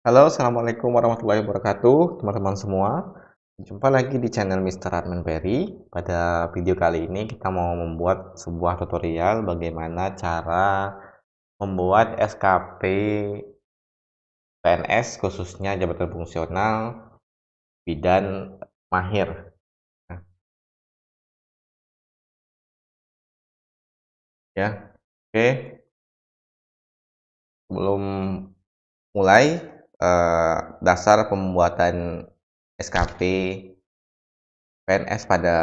Halo, assalamualaikum warahmatullahi wabarakatuh, teman-teman semua. Jumpa lagi di channel Mr. Admin Perry. Pada video kali ini kita mau membuat sebuah tutorial bagaimana cara membuat SKP PNS khususnya jabatan fungsional bidan mahir. Nah, ya, oke. Sebelum mulai, dasar pembuatan SKP PNS pada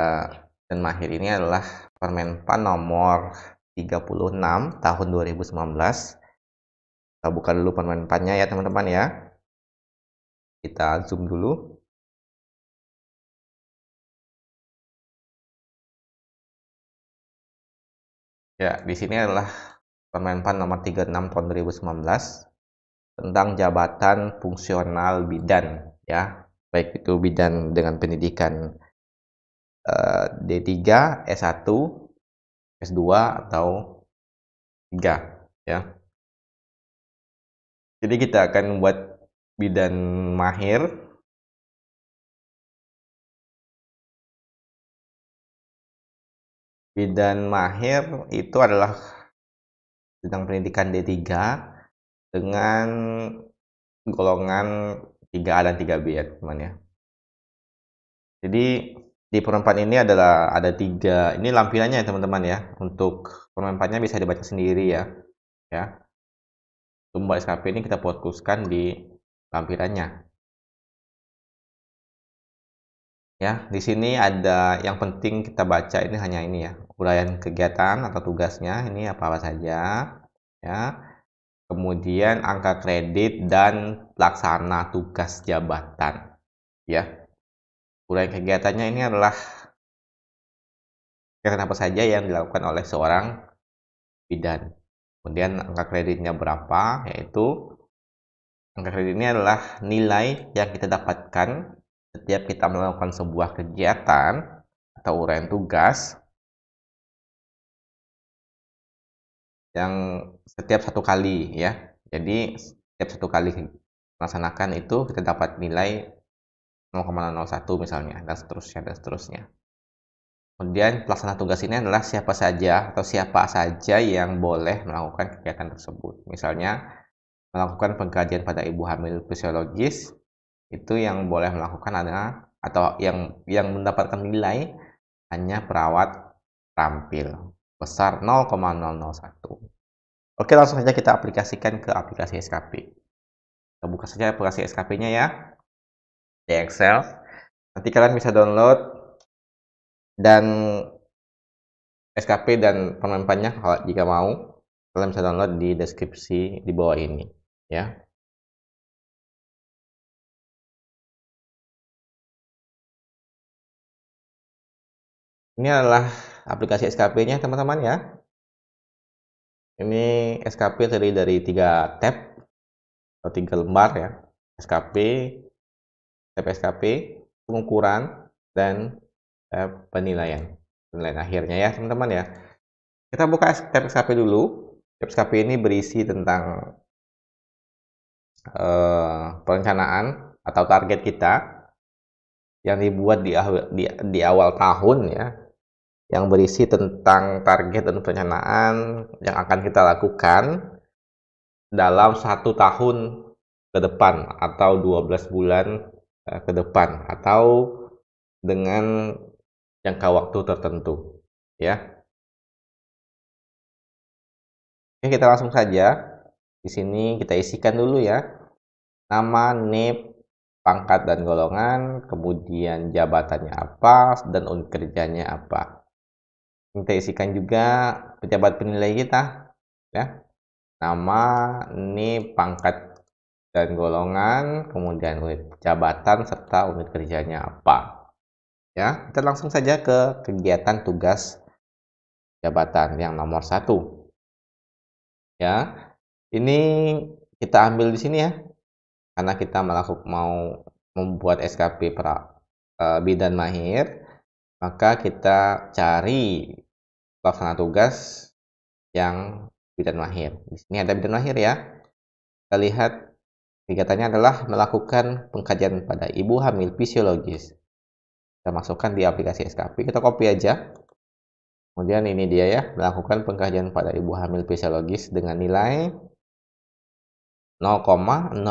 dan mahir ini adalah Permenpan nomor 36 tahun 2019. Kita buka dulu Permenpannya ya teman-teman ya. Kita zoom dulu. Ya, di sini adalah Permenpan nomor 36 tahun 2019 tentang jabatan fungsional bidan ya. Baik itu bidan dengan pendidikan D3, S1, S2 atau 3 ya. Jadi kita akan membuat bidan mahir. Bidan mahir itu adalah bidang pendidikan D3 dengan golongan 3A dan 3B ya teman ya. Jadi di perempat ini ada tiga, ini lampirannya ya teman-teman ya. Untuk perempatnya bisa dibaca sendiri ya. Untuk SKP ini kita fokuskan di lampirannya. Ya, di sini ada yang penting kita baca ini hanya ini ya. Uraian kegiatan atau tugasnya ini apa saja ya. Kemudian angka kredit dan pelaksana tugas jabatan ya. Uraian kegiatannya ini adalah kegiatan apa saja yang dilakukan oleh seorang bidan. Kemudian angka kreditnya berapa, yaitu angka kredit ini adalah nilai yang kita dapatkan setiap kita melakukan sebuah kegiatan atau uraian tugas yang setiap satu kali ya. Jadi setiap satu kali melaksanakan itu kita dapat nilai 0,01 misalnya dan seterusnya. Kemudian pelaksana tugas ini adalah siapa saja yang boleh melakukan kegiatan tersebut. Misalnya melakukan pengkajian pada ibu hamil fisiologis, itu yang boleh melakukan adalah atau yang mendapatkan nilai hanya perawat terampil besar 0,001. Oke, langsung saja kita aplikasikan ke aplikasi SKP. Kita buka saja aplikasi SKP-nya ya di Excel. Nanti kalian bisa download dan SKP dan penempatnya kalau jika mau kalian bisa download di deskripsi di bawah ini ya. Ini adalah aplikasi SKP-nya teman-teman ya. Ini SKP terdiri dari 3 tab atau 3 lembar ya. SKP, tab SKP, pengukuran dan tab penilaian akhirnya ya teman-teman ya. Kita buka tab SKP dulu. Tab SKP ini berisi tentang perencanaan atau target kita yang dibuat di awal tahun ya, yang berisi tentang target dan perencanaan yang akan kita lakukan dalam 1 tahun ke depan atau 12 bulan ke depan atau dengan jangka waktu tertentu ya. Oke, kita langsung saja. Di sini kita isikan dulu ya. Nama, NIP, pangkat dan golongan, kemudian jabatannya apa dan unit kerjanya apa. Kita isikan juga pejabat penilai kita ya. Nama, NIP, pangkat dan golongan, kemudian unit jabatan serta unit kerjanya apa. Ya, kita langsung saja ke kegiatan tugas jabatan yang nomor 1. Ya, ini kita ambil di sini ya, karena kita mau membuat SKP bidan mahir, maka kita cari pelaksana tugas yang bidan mahir. Di sini ada bidan mahir ya. Kita lihat Kegiatannya adalah melakukan pengkajian pada ibu hamil fisiologis. Kita masukkan di aplikasi SKP, kita copy aja. Kemudian ini dia ya, melakukan pengkajian pada ibu hamil fisiologis dengan nilai 0,003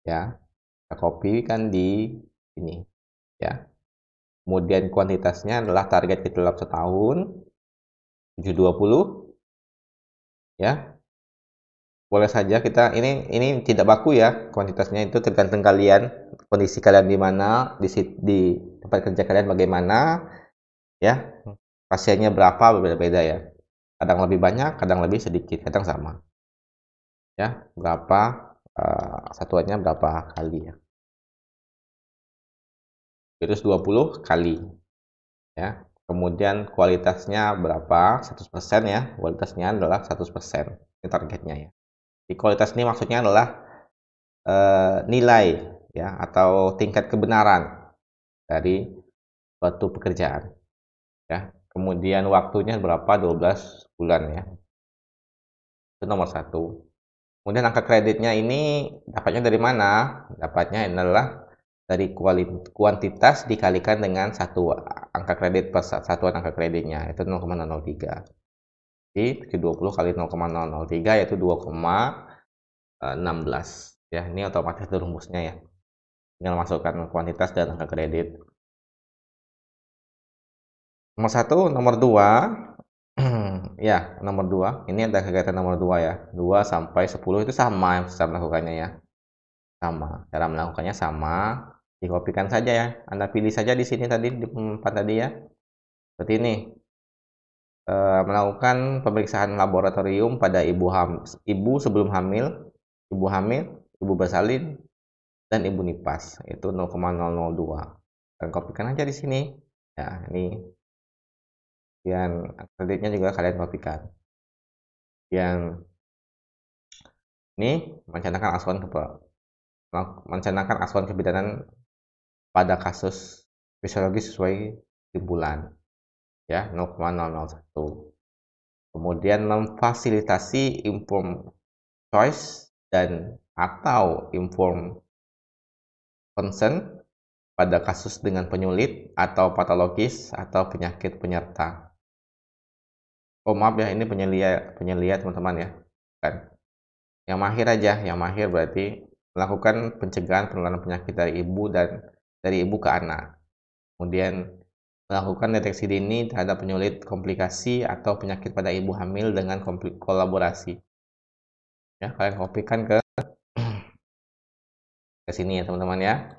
ya. Kita copy kan di sini ya. Kemudian kuantitasnya adalah target kita dalam setahun 720 ya. Boleh saja kita ini tidak baku ya, kuantitasnya itu tergantung kalian, kondisi kalian di mana, di tempat kerja kalian bagaimana ya, pasiennya berapa, berbeda-beda ya, kadang lebih banyak, kadang lebih sedikit, kadang sama ya, berapa satuannya berapa kali ya, terus 20 kali ya. Kemudian kualitasnya berapa, 100% ya, kualitasnya adalah 100%, ini targetnya ya. Di kualitas ini maksudnya adalah nilai ya atau tingkat kebenaran dari suatu pekerjaan ya. Kemudian waktunya berapa, 12 bulan ya, itu nomor satu. Kemudian angka kreditnya ini dapatnya dari mana? Dapatnya adalah dari kuantitas dikalikan dengan satu angka kredit per satuan angka kreditnya, itu 0,003. Jadi 720 kali 0,003 yaitu 2,16 ya. Ini otomatis itu rumusnya ya, tinggal masukkan kuantitas dan angka kredit. Nomor satu, nomor dua ya, nomor dua ini ada kegiatan nomor 2 ya, 2 sampai 10 itu sama cara melakukannya ya, sama cara melakukannya, sama dikopikan saja ya, Anda pilih saja di sini tadi di tempat tadi ya, seperti ini. Melakukan pemeriksaan laboratorium pada ibu sebelum hamil, ibu hamil, ibu bersalin, dan ibu nipas, itu 0,002, dan kopikan aja di sini ya. Ini dan kreditnya juga kalian kopikan. Yang ini merencanakan asuhan kebidanan pada kasus fisiologi sesuai timbulan ya, 0,001. Kemudian memfasilitasi informed choice dan atau informed consent pada kasus dengan penyulit atau patologis atau penyakit penyerta. Oh maaf ya, ini penyelia teman-teman ya, kan yang mahir aja, yang mahir berarti melakukan pencegahan penularan penyakit dari ibu dan dari ibu ke anak. Kemudian melakukan deteksi dini terhadap penyulit, komplikasi atau penyakit pada ibu hamil dengan kolaborasi. Ya, kalian kopikan ke sini ya teman-teman ya.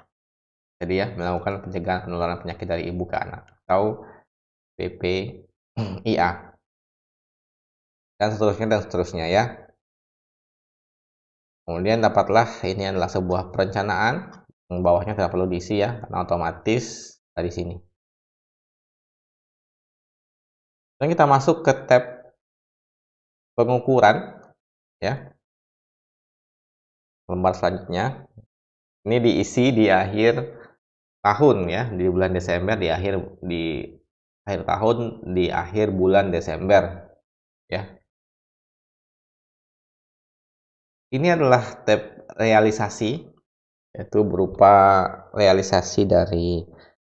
Jadi ya, melakukan pencegahan penularan penyakit dari ibu ke anak atau PPIA dan seterusnya ya. Kemudian dapatlah, ini adalah sebuah perencanaan, yang bawahnya tidak perlu diisi ya, karena otomatis dari sini. Dan kita masuk ke tab pengukuran ya, lembar selanjutnya. Ini diisi di akhir tahun ya, di bulan Desember, di akhir tahun, di akhir bulan Desember ya. Ini adalah tab realisasi, yaitu berupa realisasi dari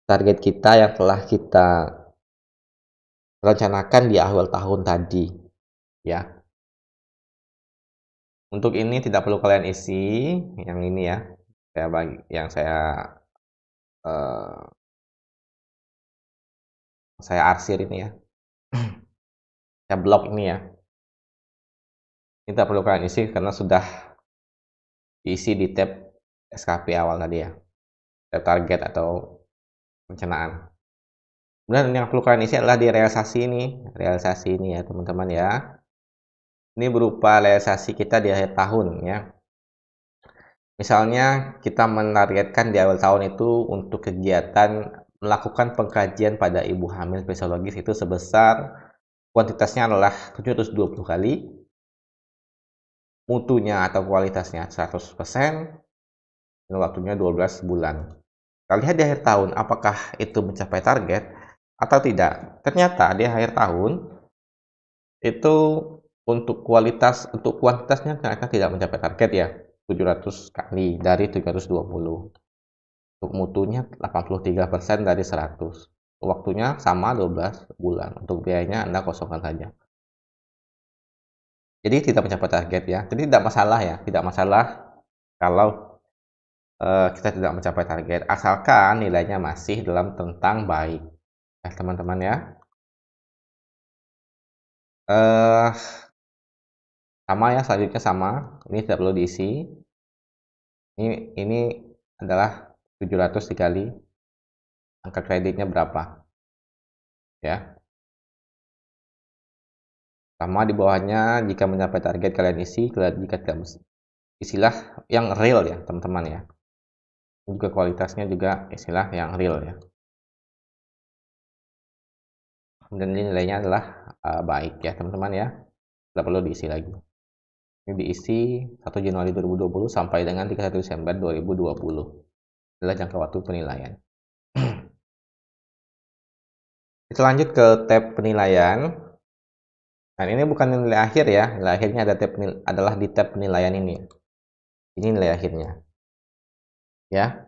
target kita yang telah kita rencanakan di awal tahun tadi ya. Untuk ini tidak perlu kalian isi yang ini ya, saya arsir ini ya, saya blok ini ya. Ini tidak perlu kalian isi karena sudah diisi di tab SKP awal tadi ya, tab target atau perencanaan. Kemudian yang perlu kalian isi adalah di realisasi ini ya teman-teman ya. Ini berupa realisasi kita di akhir tahun ya. Misalnya kita menargetkan di awal tahun itu untuk kegiatan melakukan pengkajian pada ibu hamil fisiologis itu sebesar, kuantitasnya adalah 720 kali, mutunya atau kualitasnya 100%, dan waktunya 12 bulan. Kita lihat di akhir tahun apakah itu mencapai target atau tidak. Ternyata di akhir tahun itu untuk kuantitasnya ternyata tidak mencapai target ya. 700 kali dari 720. Untuk mutunya 83% dari 100. Waktunya sama 12 bulan. Untuk biayanya Anda kosongkan saja. Jadi tidak mencapai target ya. Jadi tidak masalah ya, tidak masalah kalau kita tidak mencapai target, asalkan nilainya masih dalam tentang baik. Ya teman-teman ya. Sama ya, selanjutnya sama. Ini tidak perlu diisi. Ini adalah 700 dikali angka kreditnya berapa. Ya. Sama di bawahnya, jika mencapai target kalian isi, jika tidak isilah yang real ya teman-teman ya. Juga kualitasnya juga istilah yang real ya. Dan ini nilainya adalah baik ya teman-teman ya. Tidak perlu diisi lagi. Ini diisi 1 Januari 2020 sampai dengan 31 Desember 2020. Adalah jangka waktu penilaian. Kita lanjut ke tab penilaian. Nah, ini bukan nilai akhir ya. Nilai akhirnya adalah di tab penilaian ini. Ini nilai akhirnya. Ya.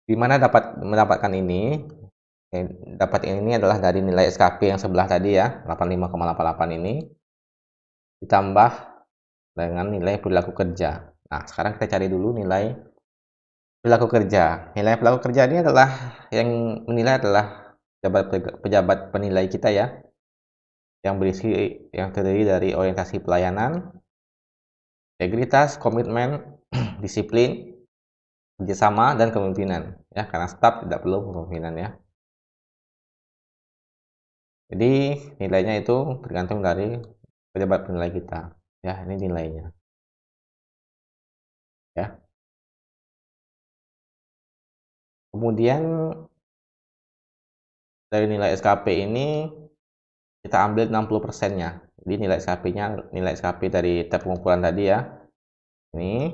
Di mana dapat mendapatkan ini? Dapat ini adalah dari nilai SKP yang sebelah tadi ya, 85,88 ini ditambah dengan nilai perilaku kerja. Nah, sekarang kita cari dulu nilai perilaku kerja. Nilai perilaku kerja ini adalah yang menilai adalah pejabat penilai kita ya, yang terdiri dari orientasi pelayanan, integritas, komitmen, disiplin, kerjasama, dan kepemimpinan. Ya, karena staf tidak perlu kepemimpinan ya. Jadi nilainya itu tergantung dari pejabat penilai kita. Ya, ini nilainya. Ya. Kemudian dari nilai SKP ini kita ambil 60%-nya. Jadi nilai SKP dari tab pengumpulan tadi ya. Ini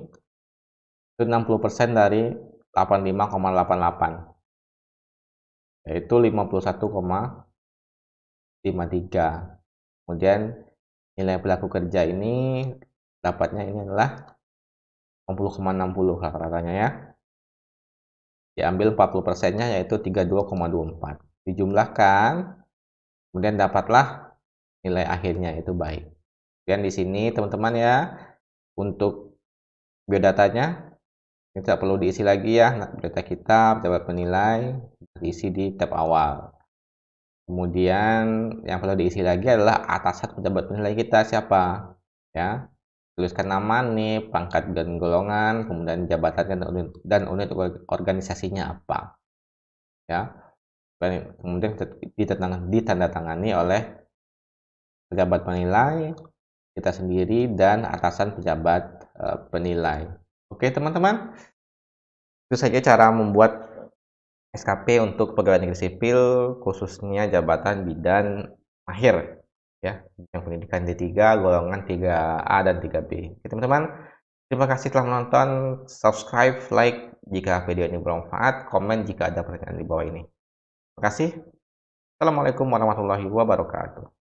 itu 60% dari 85,88. Yaitu 51,53. Kemudian nilai perilaku kerja ini dapatnya ini adalah 60,60 rata-ratanya ya. Diambil 40%-nya yaitu 32,24. Dijumlahkan, kemudian dapatlah nilai akhirnya itu baik. Dan di sini teman-teman ya, untuk biodatanya ini tidak perlu diisi lagi ya. Biodata kita, pejabat penilai, diisi di tab awal. Kemudian yang perlu diisi lagi adalah atasan pejabat penilai kita siapa ya. Tuliskan nama nih, pangkat dan golongan, kemudian jabatannya dan unit organisasinya apa. Ya. Kemudian ditandatangani oleh pejabat penilai, kita sendiri, dan atasan pejabat penilai. Oke teman-teman, itu saja cara membuat SKP untuk pegawai negeri sipil, khususnya jabatan bidan akhir ya, yang pendidikan D3, golongan 3A dan 3B. Oke teman-teman, terima kasih telah menonton. Subscribe, like jika video ini bermanfaat, komen jika ada pertanyaan di bawah ini. Terima kasih. Assalamualaikum warahmatullahi wabarakatuh.